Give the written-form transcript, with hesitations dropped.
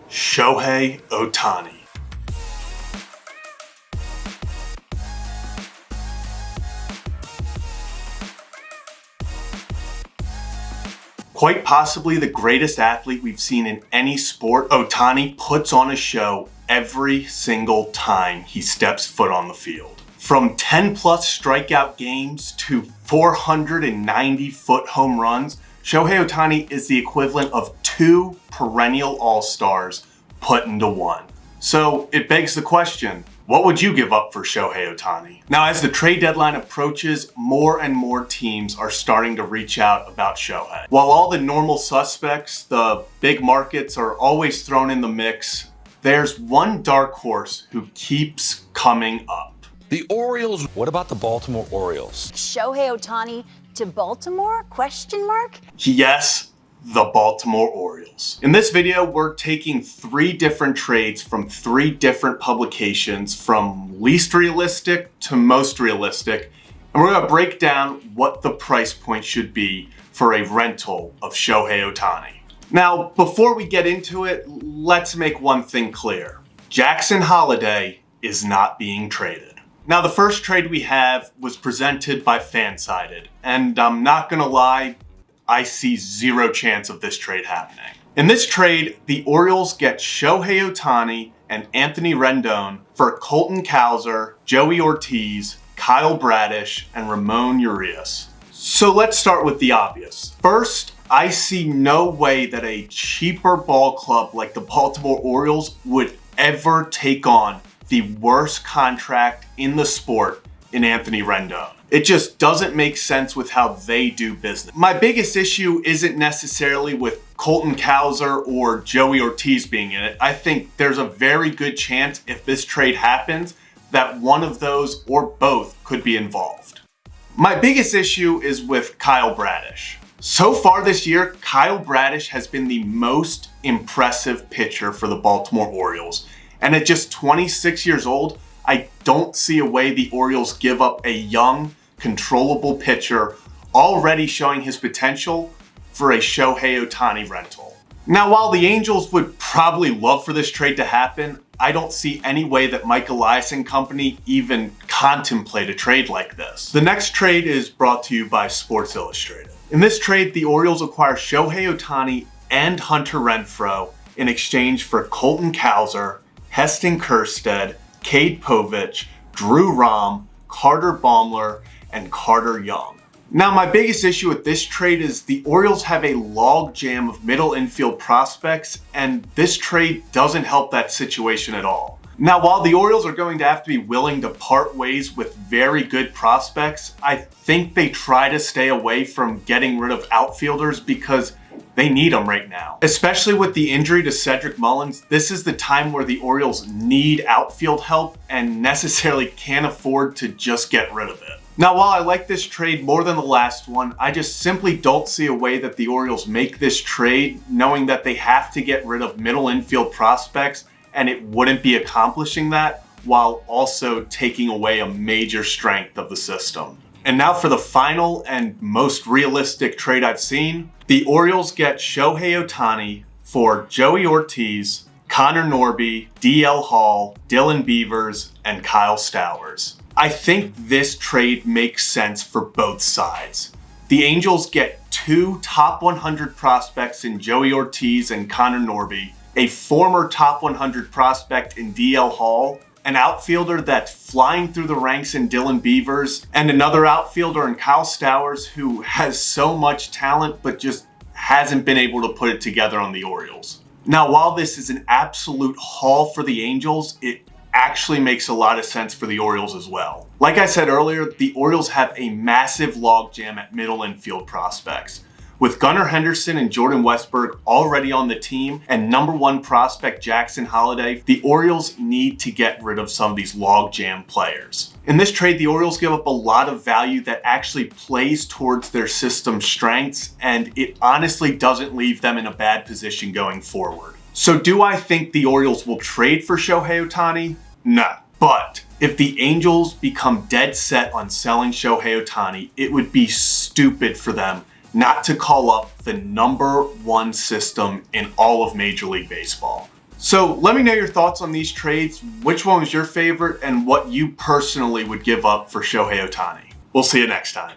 Shohei Ohtani. Quite possibly the greatest athlete we've seen in any sport, Ohtani puts on a show every single time he steps foot on the field. From 10 plus strikeout games to 490-foot home runs, Shohei Ohtani is the equivalent of 2 perennial all-stars put into one. So it begs the question, what would you give up for Shohei Ohtani? Now, as the trade deadline approaches, more and more teams are starting to reach out about Shohei. While all the normal suspects, the big markets, are always thrown in the mix, there's one dark horse who keeps coming up. The Orioles. What about the Baltimore Orioles? Shohei Ohtani to Baltimore? Question mark? Yes, the Baltimore Orioles. In this video, we're taking 3 different trades from 3 different publications, from least realistic to most realistic, and we're going to break down what the price point should be for a rental of Shohei Ohtani. Now, before we get into it, let's make one thing clear. Jackson Holliday is not being traded. Now, the first trade we have was presented by Fansided, and I'm not gonna lie, I see 0 chance of this trade happening. In this trade, the Orioles get Shohei Ohtani and Anthony Rendon for Colton Cowser, Joey Ortiz, Kyle Bradish, and Ramon Urias. So let's start with the obvious. First, I see no way that a cheaper ball club like the Baltimore Orioles would ever take on the worst contract in the sport in Anthony Rendon. It just doesn't make sense with how they do business. My biggest issue isn't necessarily with Colton Cowser or Joey Ortiz being in it. I think there's a very good chance if this trade happens that one of those or both could be involved. My biggest issue is with Kyle Bradish. So far this year, Kyle Bradish has been the most impressive pitcher for the Baltimore Orioles. And at just 26 years old, I don't see a way the Orioles give up a young, controllable pitcher already showing his potential for a Shohei Ohtani rental. Now, while the Angels would probably love for this trade to happen, I don't see any way that Mike Elias and company even contemplate a trade like this. The next trade is brought to you by Sports Illustrated. In this trade, the Orioles acquire Shohei Ohtani and Hunter Renfroe in exchange for Colton Cowser, Heston Kjerstad, Cade Povich, Drew Rom, Carter Baumler, and Carter Young. Now, my biggest issue with this trade is the Orioles have a log jam of middle infield prospects, and this trade doesn't help that situation at all. Now, while the Orioles are going to have to be willing to part ways with very good prospects, I think they try to stay away from getting rid of outfielders because they need them right now. Especially with the injury to Cedric Mullins, this is the time where the Orioles need outfield help and necessarily can't afford to just get rid of it. Now, while I like this trade more than the last one, I just simply don't see a way that the Orioles make this trade knowing that they have to get rid of middle infield prospects, and it wouldn't be accomplishing that while also taking away a major strength of the system. And now for the final and most realistic trade I've seen. The Orioles get Shohei Ohtani for Joey Ortiz, Connor Norby, DL Hall, Dylan Beavers, and Kyle Stowers. I think this trade makes sense for both sides. The Angels get 2 top 100 prospects in Joey Ortiz and Connor Norby, a former top 100 prospect in DL Hall, an outfielder that's flying through the ranks in Dylan Beavers, and another outfielder in Kyle Stowers who has so much talent but just hasn't been able to put it together on the Orioles. Now, while this is an absolute haul for the Angels, it actually makes a lot of sense for the Orioles as well. Like I said earlier, the Orioles have a massive logjam at middle infield prospects. With Gunnar Henderson and Jordan Westburg already on the team and number 1 prospect Jackson Holliday, the Orioles need to get rid of some of these logjam players. In this trade, the Orioles give up a lot of value that actually plays towards their system's strengths, and it honestly doesn't leave them in a bad position going forward. So do I think the Orioles will trade for Shohei Ohtani? No. But if the Angels become dead set on selling Shohei Ohtani, it would be stupid for them not to call up the number 1 system in all of Major League Baseball. So let me know your thoughts on these trades, which one was your favorite, and what you personally would give up for Shohei Ohtani. We'll see you next time.